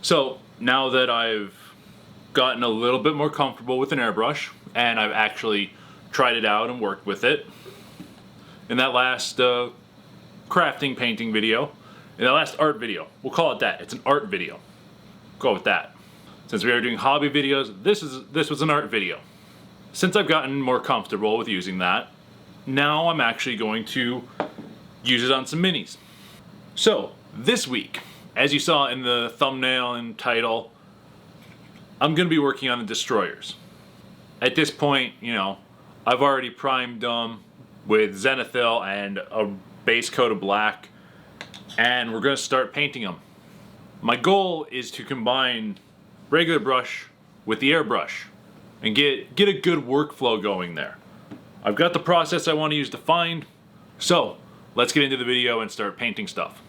So now that I've gotten a little bit more comfortable with an airbrush and I've actually tried it out and worked with it, in that last crafting painting video, in that last art video, we'll call it that. It's an art video. Go with that. Since we are doing hobby videos, this was an art video. Since I've gotten more comfortable with using that, now I'm actually going to use it on some minis. So this week, as you saw in the thumbnail and title, I'm going to be working on the destroyers. At this point, I've already primed them with zenithal and a base coat of black, and we're going to start painting them. My goal is to combine regular brush with the airbrush and get a good workflow going there. I've got the process I want to use defined, so let's get into the video and start painting stuff.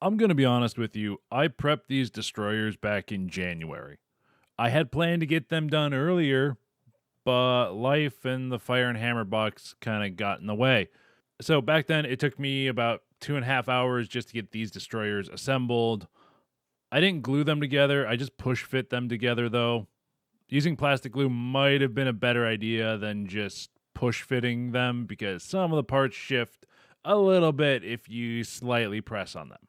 I'm going to be honest with you, I prepped these destroyers back in January. I had planned to get them done earlier, but life and the fire and hammer box kind of got in the way. So back then, it took me about 2.5 hours just to get these destroyers assembled. I didn't glue them together, I just push fit them together though. Using plastic glue might have been a better idea than just push fitting them because some of the parts shift a little bit if you slightly press on them.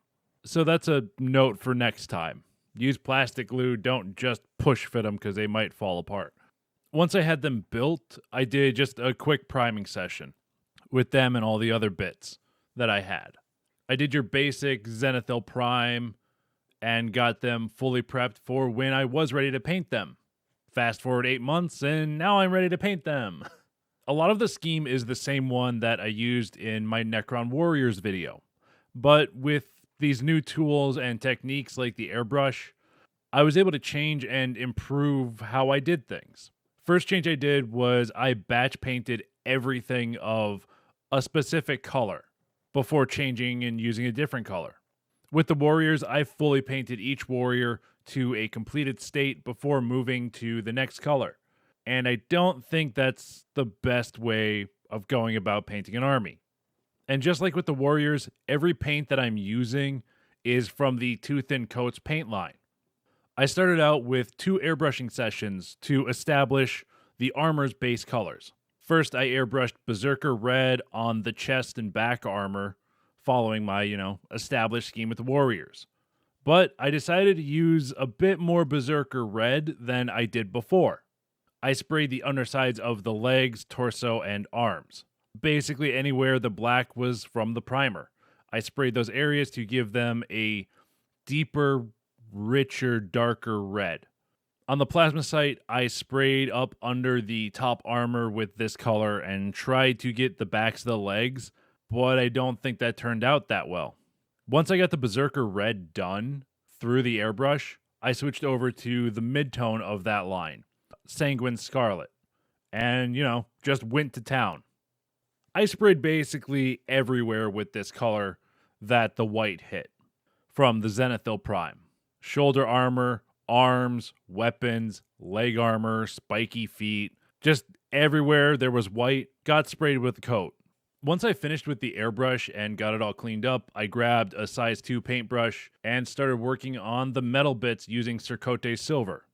So that's a note for next time. Use plastic glue, don't just push fit them because they might fall apart. Once I had them built, I did just a quick priming session with them and all the other bits that I had. I did your basic zenithal prime and got them fully prepped for when I was ready to paint them. Fast forward 8 months and now I'm ready to paint them. A lot of the scheme is the same one that I used in my Necron Warriors video, but with these new tools and techniques like the airbrush, I was able to change and improve how I did things. First change I did was I batch painted everything of a specific color before changing and using a different color. With the warriors, I fully painted each warrior to a completed state before moving to the next color. And I don't think that's the best way of going about painting an army. And just like with the warriors, every paint that I'm using is from the Too Thin Coats paint line. I started out with 2 airbrushing sessions to establish the armor's base colors. First, I airbrushed Berserker Red on the chest and back armor, following my, established scheme with the warriors. But I decided to use a bit more Berserker Red than I did before. I sprayed the undersides of the legs, torso, and arms. Basically anywhere the black was from the primer. I sprayed those areas to give them a deeper, richer, darker red. On the plasma site, I sprayed up under the top armor with this color and tried to get the backs of the legs, but I don't think that turned out that well. Once I got the Berserker Red done through the airbrush, I switched over to the midtone of that line, Sanguine Scarlet, and, just went to town. I sprayed basically everywhere with this color that the white hit. From the zenithal prime, shoulder armor, arms, weapons, leg armor, spiky feet, just everywhere there was white, got sprayed with the coat. Once I finished with the airbrush and got it all cleaned up, I grabbed a size 2 paintbrush and started working on the metal bits using Circote Silver.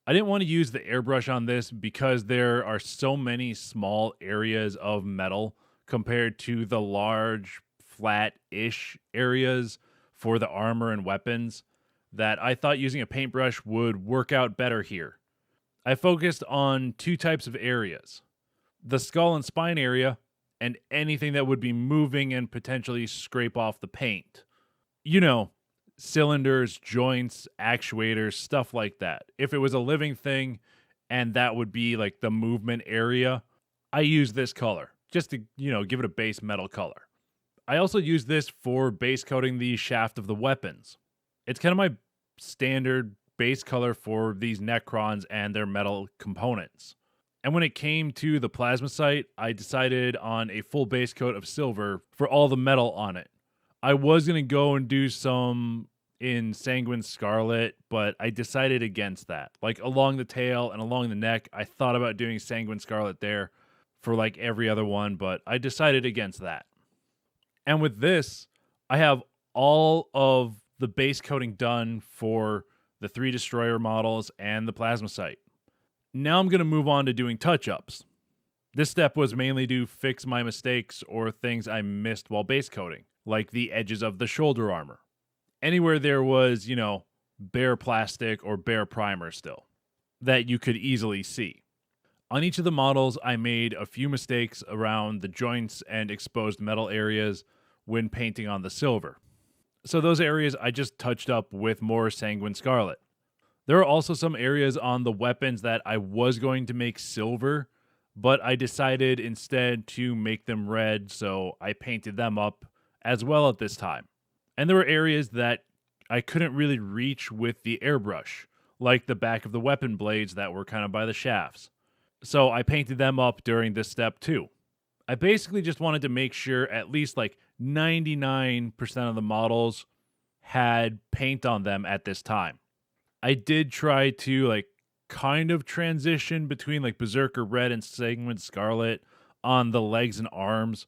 I didn't want to use the airbrush on this because there are so many small areas of metal compared to the large, flat-ish areas for the armor and weapons that I thought using a paintbrush would work out better here. I focused on 2 types of areas: the skull and spine area, and anything that would be moving and potentially scrape off the paint. Cylinders, joints, actuators, stuff like that. If it was a living thing and that would be like the movement area, I use this color just to, give it a base metal color. I also use this for base coating the shaft of the weapons. It's kind of my standard base color for these Necrons and their metal components. And when it came to the plasma site, I decided on a full base coat of silver for all the metal on it. I was going to go and do some in Sanguine Scarlet, but I decided against that. Like along the tail and along the neck, I thought about doing Sanguine Scarlet there for like every other one, but I decided against that. And with this, I have all of the base coating done for the 3 destroyer models, and the plasma sight. Now I'm going to move on to doing touch-ups. This step was mainly to fix my mistakes or things I missed while base coating, like the edges of the shoulder armor. Anywhere there was, bare plastic or bare primer still, that you could easily see. On each of the models, I made a few mistakes around the joints and exposed metal areas when painting on the silver. So those areas I just touched up with more Sanguine Scarlet. There are also some areas on the weapons that I was going to make silver, but I decided instead to make them red, so I painted them up as well at this time. And there were areas that I couldn't really reach with the airbrush, like the back of the weapon blades that were kind of by the shafts. So I painted them up during this step too. I basically just wanted to make sure at least like 99% of the models had paint on them at this time. I did try to kind of transition between Berserker Red and Sanguine Scarlet on the legs and arms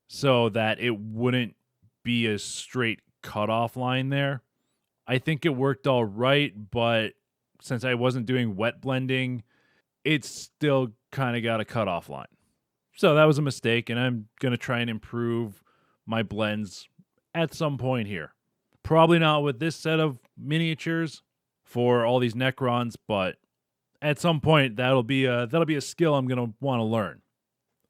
so that it wouldn't be a straight cutoff line there. I think it worked all right, but since I wasn't doing wet blending, it's still kind of got a cutoff line. So that was a mistake, and I'm going to try and improve my blends at some point here. Probably not with this set of miniatures for all these Necrons, but at some point that'll be a skill I'm going to want to learn.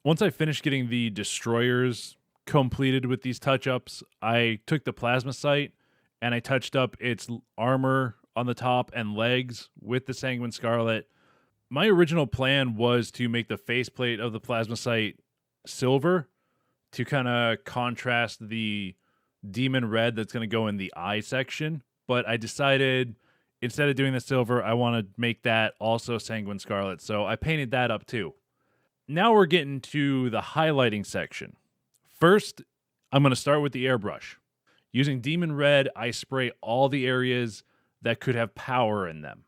Once I finished getting the destroyers completed with these touch-ups, I took the plasma sight and I touched up its armor on the top and legs with the Sanguine Scarlet. My original plan was to make the faceplate of the plasma sight silver to kind of contrast the demon red that's going to go in the eye section, but I decided instead of doing the silver, I want to make that also Sanguine Scarlet, so I painted that up too. Now we're getting to the highlighting section. First, I'm going to start with the airbrush. Using Demon Red, I spray all the areas that could have power in them.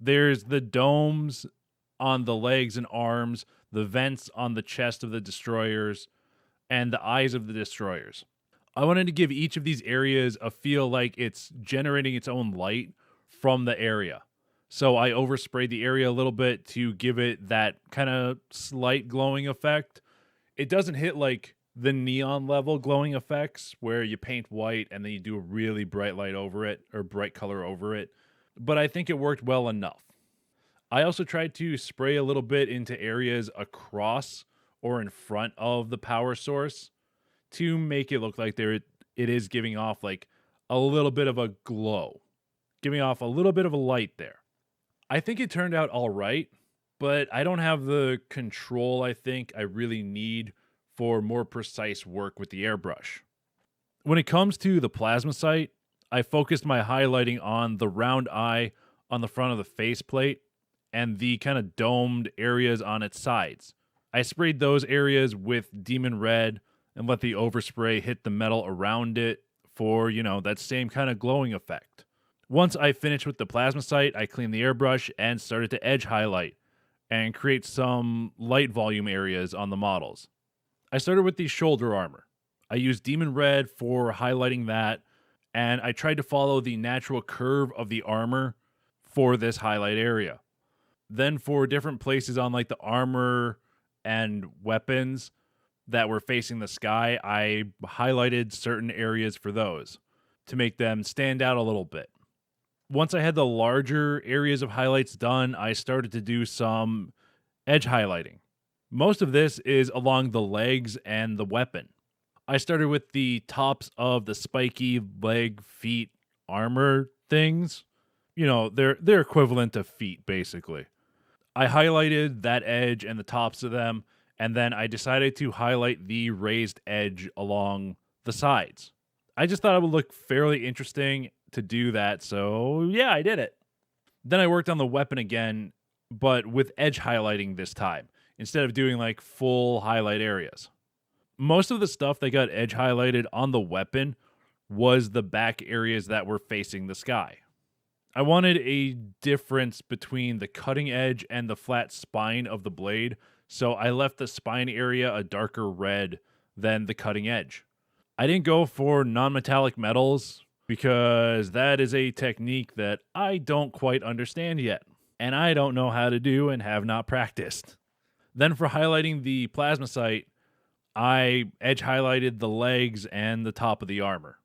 There's the domes on the legs and arms, the vents on the chest of the destroyers, and the eyes of the destroyers. I wanted to give each of these areas a feel like it's generating its own light from the area. So I oversprayed the area a little bit to give it that kind of slight glowing effect. It doesn't hit like the neon level glowing effects where you paint white and then you do a really bright light over it or bright color over it, but I think it worked well enough. I also tried to spray a little bit into areas across or in front of the power source to make it look like it is giving off like a little bit of a glow, giving off a little bit of a light there. I think it turned out all right, but I don't have the control I think I really need for more precise work with the airbrush. When it comes to the plasma sight, I focused my highlighting on the round eye on the front of the faceplate and the kind of domed areas on its sides. I sprayed those areas with Demon Red and let the overspray hit the metal around it for, that same kind of glowing effect. Once I finished with the plasma sight, I cleaned the airbrush and started to edge highlight and create some light volume areas on the models. I started with the shoulder armor. I used Demon Red for highlighting that, and I tried to follow the natural curve of the armor for this highlight area. Then for different places on like the armor and weapons that were facing the sky, I highlighted certain areas for those to make them stand out a little bit. Once I had the larger areas of highlights done, I started to do some edge highlighting. Most of this is along the legs and the weapon. I started with the tops of the spiky leg, feet, armor things. They're equivalent to feet, basically. I highlighted that edge and the tops of them, and then I decided to highlight the raised edge along the sides. I just thought it would look fairly interesting to do that, so yeah, I did it. Then I worked on the weapon again, but with edge highlighting this time, instead of doing like full highlight areas. Most of the stuff that got edge highlighted on the weapon was the back areas that were facing the sky. I wanted a difference between the cutting edge and the flat spine of the blade, so I left the spine area a darker red than the cutting edge. I didn't go for non-metallic metals because that is a technique that I don't quite understand yet, and I don't know how to do and have not practiced. Then for highlighting the plasma sight, I edge highlighted the legs and the top of the armor.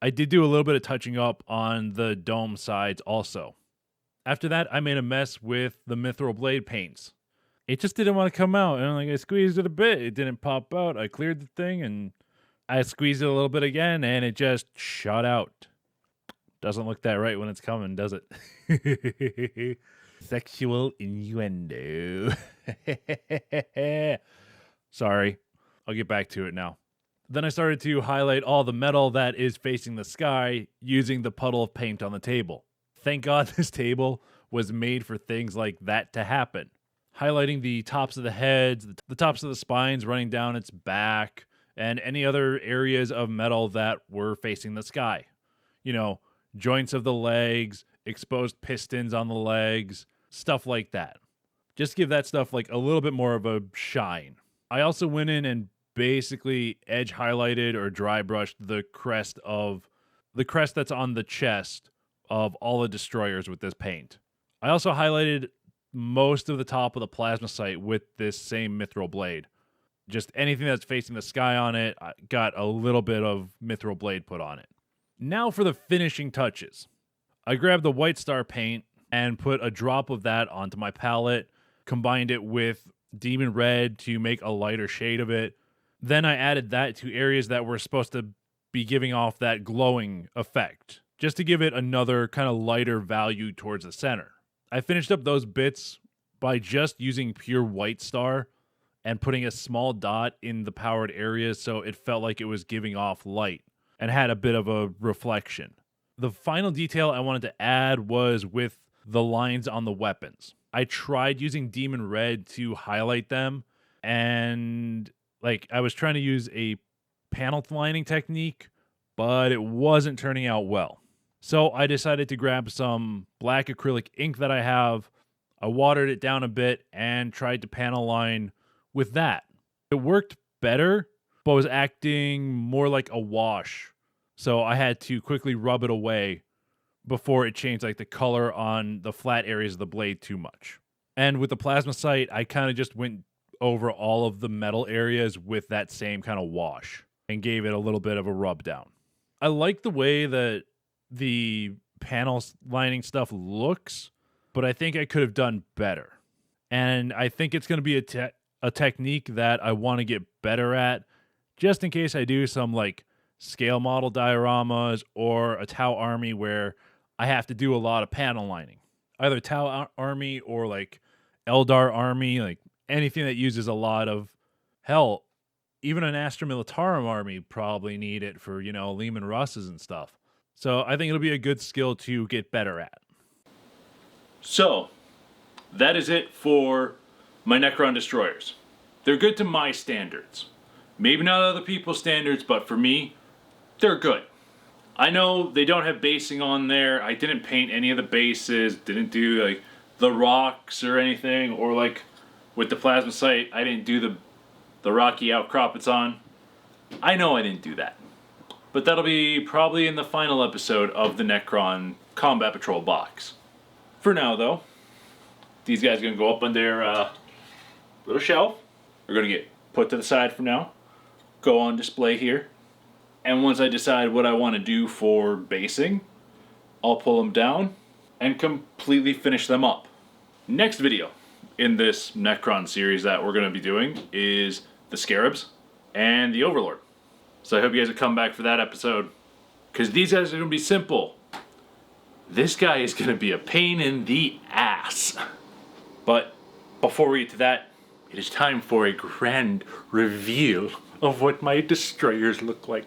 I did do a little bit of touching up on the dome sides also. After that, I made a mess with the mithril blade paints. It just didn't want to come out, and I squeezed it a bit. It didn't pop out. I cleared the thing, and I squeezed it a little bit again, and it just shot out. Doesn't look that right when it's coming, does it? Sexual innuendo. Sorry. I'll get back to it now. Then I started to highlight all the metal that is facing the sky using the puddle of paint on the table. Thank God this table was made for things like that to happen. Highlighting the tops of the heads, the tops of the spines running down its back, and any other areas of metal that were facing the sky. You know, joints of the legs, exposed pistons on the legs, stuff like that. Just give that stuff like a little bit more of a shine. I also went in and basically edge highlighted or dry brushed the crest that's on the chest of all the destroyers with this paint. I also highlighted most of the top of the plasma sight with this same mithril blade. Just anything that's facing the sky on it, I got a little bit of mithril blade put on it. Now for the finishing touches. I grabbed the white star paint and put a drop of that onto my palette, combined it with demon red to make a lighter shade of it. Then I added that to areas that were supposed to be giving off that glowing effect, just to give it another kind of lighter value towards the center. I finished up those bits by just using pure white star and putting a small dot in the powered areas so it felt like it was giving off light and had a bit of a reflection. The final detail I wanted to add was with the lines on the weapons. I tried using demon red to highlight them, and I was trying to use a panel lining technique, but it wasn't turning out well. So I decided to grab some black acrylic ink that I have. I watered it down a bit and tried to panel line with that. It worked better, but was acting more like a wash. So I had to quickly rub it away before it changed the color on the flat areas of the blade too much. And with the plasma sight, I kind of just went over all of the metal areas with that same kind of wash and gave it a little bit of a rub down. I like the way that the panel lining stuff looks, but I think I could have done better. And I think it's going to be a technique that I want to get better at, just in case I do some scale model dioramas or a Tau army where I have to do a lot of panel lining. Either Tau army or Eldar army, anything that uses a lot of, hell, even an Astra Militarum army probably need it for, Lehman Russes and stuff. So I think it'll be a good skill to get better at. So, that is it for my Necron destroyers. They're good to my standards. Maybe not other people's standards, but for me, they're good. I know they don't have basing on there. I didn't paint any of the bases, didn't do the rocks or anything, or with the plasma sight, I didn't do the rocky outcrop it's on. I know I didn't do that. But that'll be probably in the final episode of the Necron Combat Patrol box. For now, though, these guys are going to go up on their little shelf. They're going to get put to the side for now. Go on display here. And once I decide what I want to do for basing, I'll pull them down and completely finish them up. Next video in this Necron series that we're going to be doing is the Scarabs and the Overlord. So I hope you guys will come back for that episode, because these guys are going to be simple. This guy is going to be a pain in the ass. But before we get to that, it is time for a grand reveal of what my destroyers look like.